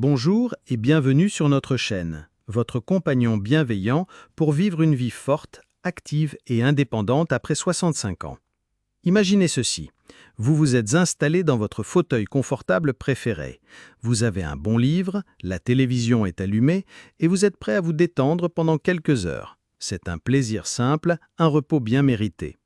Bonjour et bienvenue sur notre chaîne, votre compagnon bienveillant pour vivre une vie forte, active et indépendante après 65 ans. Imaginez ceci, vous vous êtes installé dans votre fauteuil confortable préféré. Vous avez un bon livre, la télévision est allumée et vous êtes prêt à vous détendre pendant quelques heures. C'est un plaisir simple, un repos bien mérité.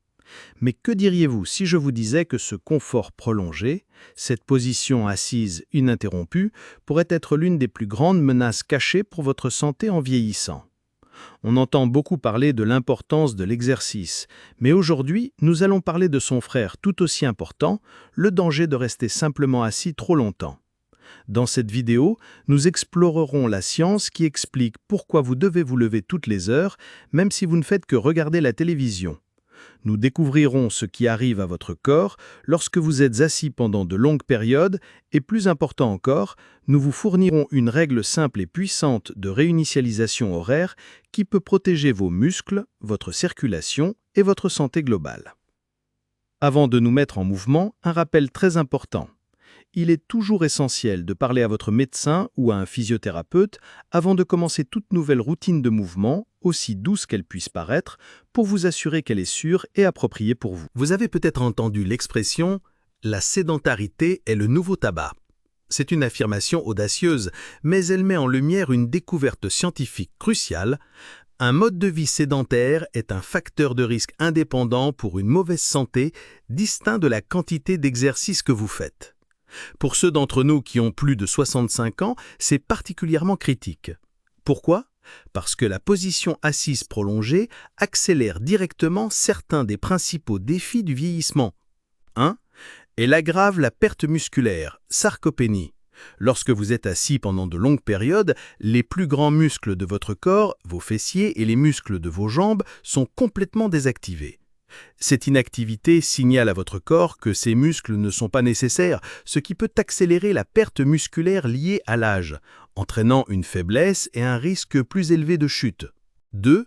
Mais que diriez-vous si je vous disais que ce confort prolongé, cette position assise ininterrompue, pourrait être l'une des plus grandes menaces cachées pour votre santé en vieillissant? On entend beaucoup parler de l'importance de l'exercice, mais aujourd'hui, nous allons parler de son frère tout aussi important, le danger de rester simplement assis trop longtemps. Dans cette vidéo, nous explorerons la science qui explique pourquoi vous devez vous lever toutes les heures, même si vous ne faites que regarder la télévision. Nous découvrirons ce qui arrive à votre corps lorsque vous êtes assis pendant de longues périodes et, plus important encore, nous vous fournirons une règle simple et puissante de réinitialisation horaire qui peut protéger vos muscles, votre circulation et votre santé globale. Avant de nous mettre en mouvement, un rappel très important. Il est toujours essentiel de parler à votre médecin ou à un physiothérapeute avant de commencer toute nouvelle routine de mouvement, aussi douce qu'elle puisse paraître, pour vous assurer qu'elle est sûre et appropriée pour vous. Vous avez peut-être entendu l'expression « la sédentarité est le nouveau tabac ». C'est une affirmation audacieuse, mais elle met en lumière une découverte scientifique cruciale. Un mode de vie sédentaire est un facteur de risque indépendant pour une mauvaise santé, distinct de la quantité d'exercice que vous faites. Pour ceux d'entre nous qui ont plus de 65 ans, c'est particulièrement critique. Pourquoi ? Parce que la position assise prolongée accélère directement certains des principaux défis du vieillissement. 1. Elle aggrave la perte musculaire, sarcopénie. Lorsque vous êtes assis pendant de longues périodes, les plus grands muscles de votre corps, vos fessiers et les muscles de vos jambes sont complètement désactivés. Cette inactivité signale à votre corps que ces muscles ne sont pas nécessaires, ce qui peut accélérer la perte musculaire liée à l'âge, entraînant une faiblesse et un risque plus élevé de chute. 2.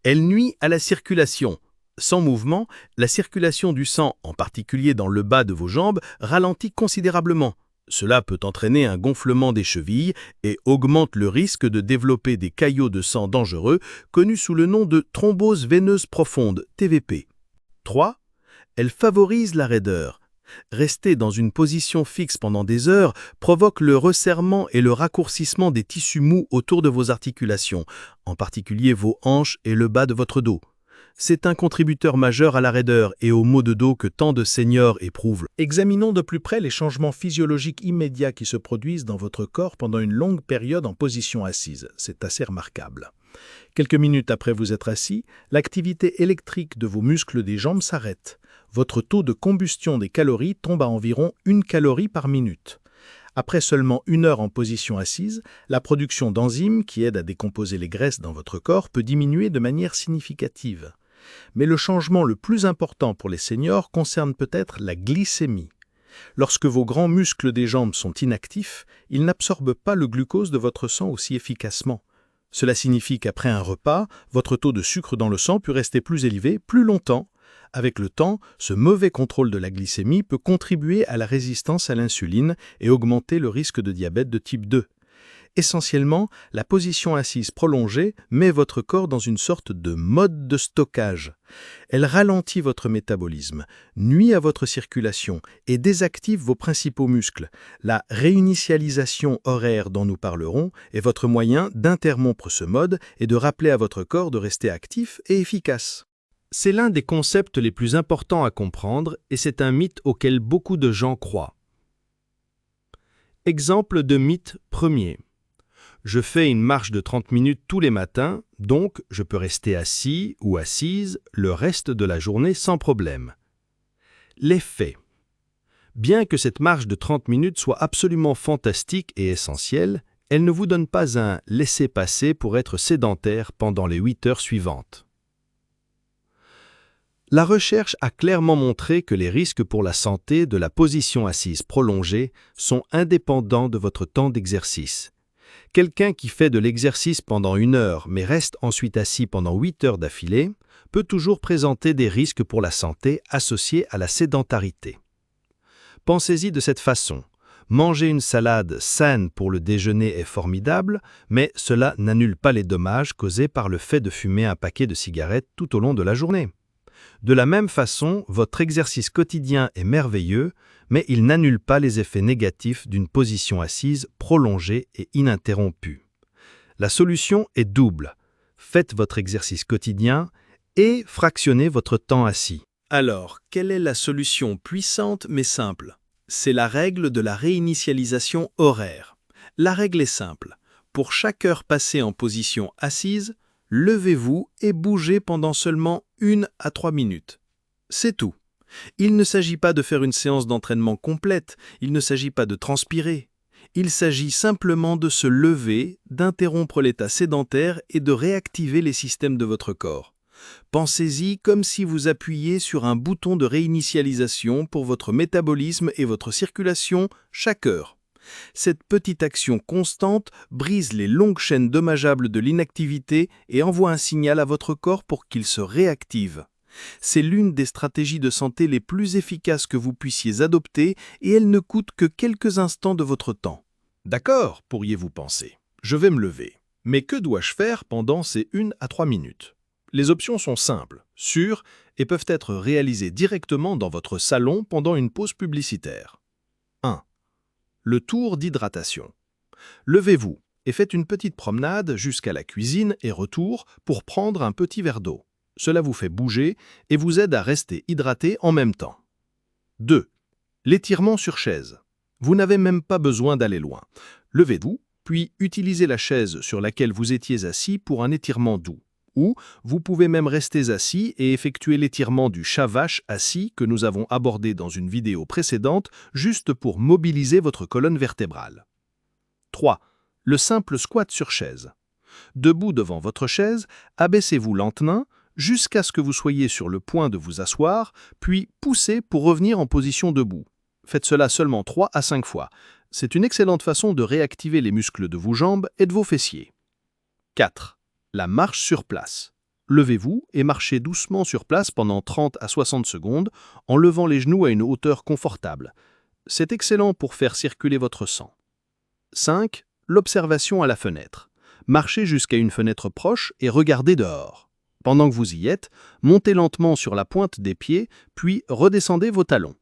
Elle nuit à la circulation. Sans mouvement, la circulation du sang, en particulier dans le bas de vos jambes, ralentit considérablement. Cela peut entraîner un gonflement des chevilles et augmente le risque de développer des caillots de sang dangereux connus sous le nom de thrombose veineuse profonde, TVP. 3. Elle favorise la raideur. Rester dans une position fixe pendant des heures provoque le resserrement et le raccourcissement des tissus mous autour de vos articulations, en particulier vos hanches et le bas de votre dos. C'est un contributeur majeur à la raideur et aux maux de dos que tant de seniors éprouvent. Examinons de plus près les changements physiologiques immédiats qui se produisent dans votre corps pendant une longue période en position assise. C'est assez remarquable. Quelques minutes après vous être assis, l'activité électrique de vos muscles des jambes s'arrête. Votre taux de combustion des calories tombe à environ 1 calorie par minute. Après seulement 1 heure en position assise, la production d'enzymes qui aident à décomposer les graisses dans votre corps peut diminuer de manière significative. Mais le changement le plus important pour les seniors concerne peut-être la glycémie. Lorsque vos grands muscles des jambes sont inactifs, ils n'absorbent pas le glucose de votre sang aussi efficacement. Cela signifie qu'après un repas, votre taux de sucre dans le sang peut rester plus élevé plus longtemps. Avec le temps, ce mauvais contrôle de la glycémie peut contribuer à la résistance à l'insuline et augmenter le risque de diabète de type 2. Essentiellement, la position assise prolongée met votre corps dans une sorte de mode de stockage. Elle ralentit votre métabolisme, nuit à votre circulation et désactive vos principaux muscles. La réinitialisation horaire dont nous parlerons est votre moyen d'interrompre ce mode et de rappeler à votre corps de rester actif et efficace. C'est l'un des concepts les plus importants à comprendre et c'est un mythe auquel beaucoup de gens croient. Exemple de mythe premier. Je fais une marche de 30 minutes tous les matins, donc je peux rester assis ou assise le reste de la journée sans problème. Les faits. Bien que cette marche de 30 minutes soit absolument fantastique et essentielle, elle ne vous donne pas un laissez-passer pour être sédentaire pendant les 8 heures suivantes. La recherche a clairement montré que les risques pour la santé de la position assise prolongée sont indépendants de votre temps d'exercice. Quelqu'un qui fait de l'exercice pendant 1 heure mais reste ensuite assis pendant 8 heures d'affilée peut toujours présenter des risques pour la santé associés à la sédentarité. Pensez-y de cette façon. Manger une salade saine pour le déjeuner est formidable, mais cela n'annule pas les dommages causés par le fait de fumer un paquet de cigarettes tout au long de la journée. De la même façon, votre exercice quotidien est merveilleux, mais il n'annule pas les effets négatifs d'une position assise prolongée et ininterrompue. La solution est double. Faites votre exercice quotidien et fractionnez votre temps assis. Alors, quelle est la solution puissante mais simple? C'est la règle de la réinitialisation horaire. La règle est simple. Pour chaque heure passée en position assise, levez-vous et bougez pendant seulement 1 à 3 minutes. C'est tout. Il ne s'agit pas de faire une séance d'entraînement complète, il ne s'agit pas de transpirer. Il s'agit simplement de se lever, d'interrompre l'état sédentaire et de réactiver les systèmes de votre corps. Pensez-y comme si vous appuyiez sur un bouton de réinitialisation pour votre métabolisme et votre circulation chaque heure. Cette petite action constante brise les longues chaînes dommageables de l'inactivité et envoie un signal à votre corps pour qu'il se réactive. C'est l'une des stratégies de santé les plus efficaces que vous puissiez adopter et elle ne coûte que quelques instants de votre temps. D'accord, pourriez-vous penser. Je vais me lever. Mais que dois-je faire pendant ces 1 à 3 minutes? Les options sont simples, sûres et peuvent être réalisées directement dans votre salon pendant une pause publicitaire. 1. Le tour d'hydratation. Levez-vous et faites une petite promenade jusqu'à la cuisine et retour pour prendre un petit verre d'eau. Cela vous fait bouger et vous aide à rester hydraté en même temps. 2. L'étirement sur chaise. Vous n'avez même pas besoin d'aller loin. Levez-vous, puis utilisez la chaise sur laquelle vous étiez assis pour un étirement doux. Ou vous pouvez même rester assis et effectuer l'étirement du chat-vache assis que nous avons abordé dans une vidéo précédente, juste pour mobiliser votre colonne vertébrale. 3. Le simple squat sur chaise. Debout devant votre chaise, abaissez-vous lentement jusqu'à ce que vous soyez sur le point de vous asseoir, puis poussez pour revenir en position debout. Faites cela seulement 3 à 5 fois. C'est une excellente façon de réactiver les muscles de vos jambes et de vos fessiers. 4. La marche sur place. Levez-vous et marchez doucement sur place pendant 30 à 60 secondes en levant les genoux à une hauteur confortable. C'est excellent pour faire circuler votre sang. 5. L'observation à la fenêtre. Marchez jusqu'à une fenêtre proche et regardez dehors. Pendant que vous y êtes, montez lentement sur la pointe des pieds, puis redescendez vos talons.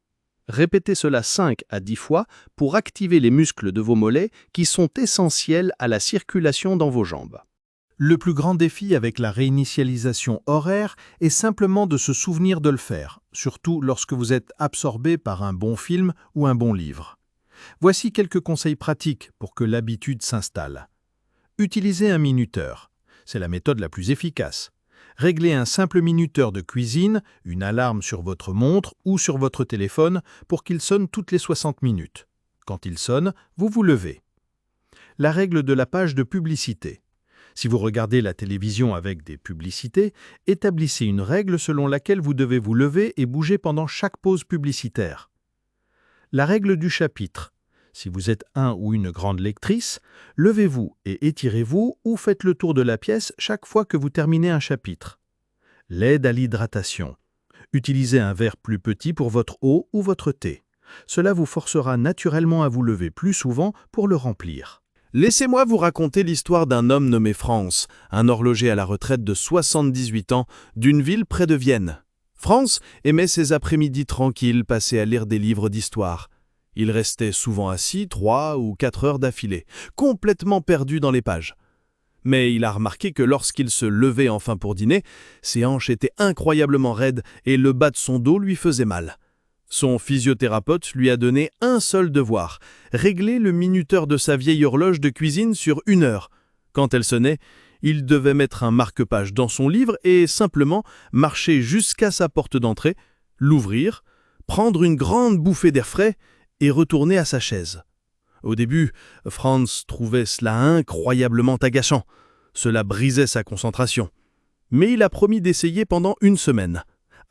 Répétez cela 5 à 10 fois pour activer les muscles de vos mollets qui sont essentiels à la circulation dans vos jambes. Le plus grand défi avec la réinitialisation horaire est simplement de se souvenir de le faire, surtout lorsque vous êtes absorbé par un bon film ou un bon livre. Voici quelques conseils pratiques pour que l'habitude s'installe. Utilisez un minuteur. C'est la méthode la plus efficace. Réglez un simple minuteur de cuisine, une alarme sur votre montre ou sur votre téléphone pour qu'il sonne toutes les 60 minutes. Quand il sonne, vous vous levez. La règle de la page de publicité. Si vous regardez la télévision avec des publicités, établissez une règle selon laquelle vous devez vous lever et bouger pendant chaque pause publicitaire. La règle du chapitre. Si vous êtes un ou une grande lectrice, levez-vous et étirez-vous ou faites le tour de la pièce chaque fois que vous terminez un chapitre. L'aide à l'hydratation. Utilisez un verre plus petit pour votre eau ou votre thé. Cela vous forcera naturellement à vous lever plus souvent pour le remplir. Laissez-moi vous raconter l'histoire d'un homme nommé Franz, un horloger à la retraite de 78 ans d'une ville près de Vienne. Franz aimait ses après-midi tranquilles passés à lire des livres d'histoire. Il restait souvent assis 3 ou 4 heures d'affilée, complètement perdu dans les pages. Mais il a remarqué que lorsqu'il se levait enfin pour dîner, ses hanches étaient incroyablement raides et le bas de son dos lui faisait mal. Son physiothérapeute lui a donné un seul devoir, régler le minuteur de sa vieille horloge de cuisine sur 1 heure. Quand elle sonnait, il devait mettre un marque-page dans son livre et simplement marcher jusqu'à sa porte d'entrée, l'ouvrir, prendre une grande bouffée d'air frais et retourner à sa chaise. Au début, Franz trouvait cela incroyablement agaçant. Cela brisait sa concentration. Mais il a promis d'essayer pendant 1 semaine.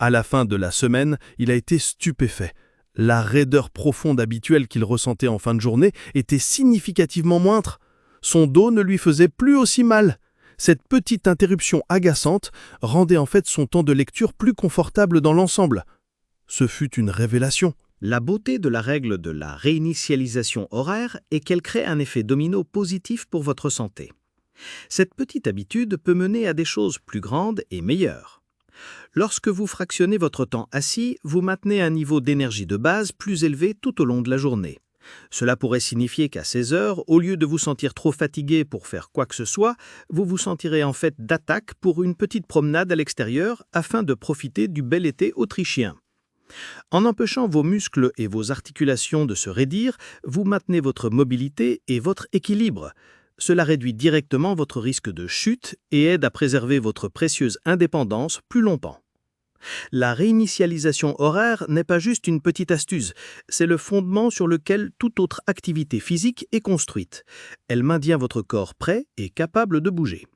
À la fin de la semaine, il a été stupéfait. La raideur profonde habituelle qu'il ressentait en fin de journée était significativement moindre. Son dos ne lui faisait plus aussi mal. Cette petite interruption agaçante rendait en fait son temps de lecture plus confortable dans l'ensemble. Ce fut une révélation. La beauté de la règle de la réinitialisation horaire est qu'elle crée un effet domino positif pour votre santé. Cette petite habitude peut mener à des choses plus grandes et meilleures. Lorsque vous fractionnez votre temps assis, vous maintenez un niveau d'énergie de base plus élevé tout au long de la journée. Cela pourrait signifier qu'à 16 heures, au lieu de vous sentir trop fatigué pour faire quoi que ce soit, vous vous sentirez en fait d'attaque pour une petite promenade à l'extérieur afin de profiter du bel été autrichien. En empêchant vos muscles et vos articulations de se raidir, vous maintenez votre mobilité et votre équilibre. Cela réduit directement votre risque de chute et aide à préserver votre précieuse indépendance plus longtemps. La réinitialisation horaire n'est pas juste une petite astuce, c'est le fondement sur lequel toute autre activité physique est construite. Elle maintient votre corps prêt et capable de bouger.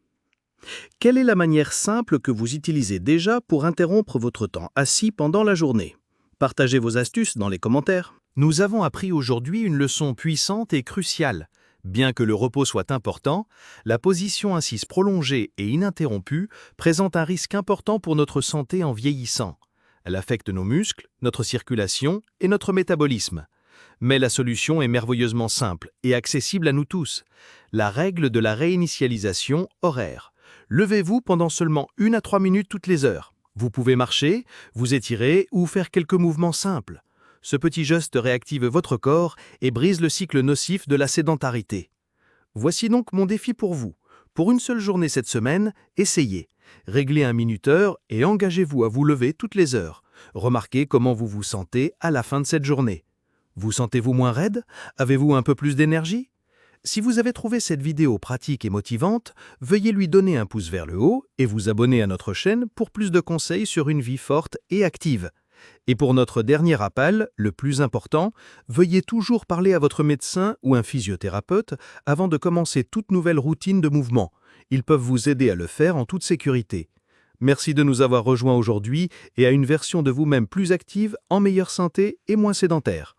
Quelle est la manière simple que vous utilisez déjà pour interrompre votre temps assis pendant la journée? Partagez vos astuces dans les commentaires. Nous avons appris aujourd'hui une leçon puissante et cruciale. Bien que le repos soit important, la position assise prolongée et ininterrompue présente un risque important pour notre santé en vieillissant. Elle affecte nos muscles, notre circulation et notre métabolisme. Mais la solution est merveilleusement simple et accessible à nous tous. La règle de la réinitialisation horaire. Levez-vous pendant seulement 1 à 3 minutes toutes les heures. Vous pouvez marcher, vous étirer ou faire quelques mouvements simples. Ce petit geste réactive votre corps et brise le cycle nocif de la sédentarité. Voici donc mon défi pour vous. Pour une seule journée cette semaine, essayez. Réglez un minuteur et engagez-vous à vous lever toutes les heures. Remarquez comment vous vous sentez à la fin de cette journée. Vous sentez-vous moins raide? Avez-vous un peu plus d'énergie? Si vous avez trouvé cette vidéo pratique et motivante, veuillez lui donner un pouce vers le haut et vous abonner à notre chaîne pour plus de conseils sur une vie forte et active. Et pour notre dernier rappel, le plus important, veuillez toujours parler à votre médecin ou un physiothérapeute avant de commencer toute nouvelle routine de mouvement. Ils peuvent vous aider à le faire en toute sécurité. Merci de nous avoir rejoints aujourd'hui et à une version de vous-même plus active, en meilleure santé et moins sédentaire.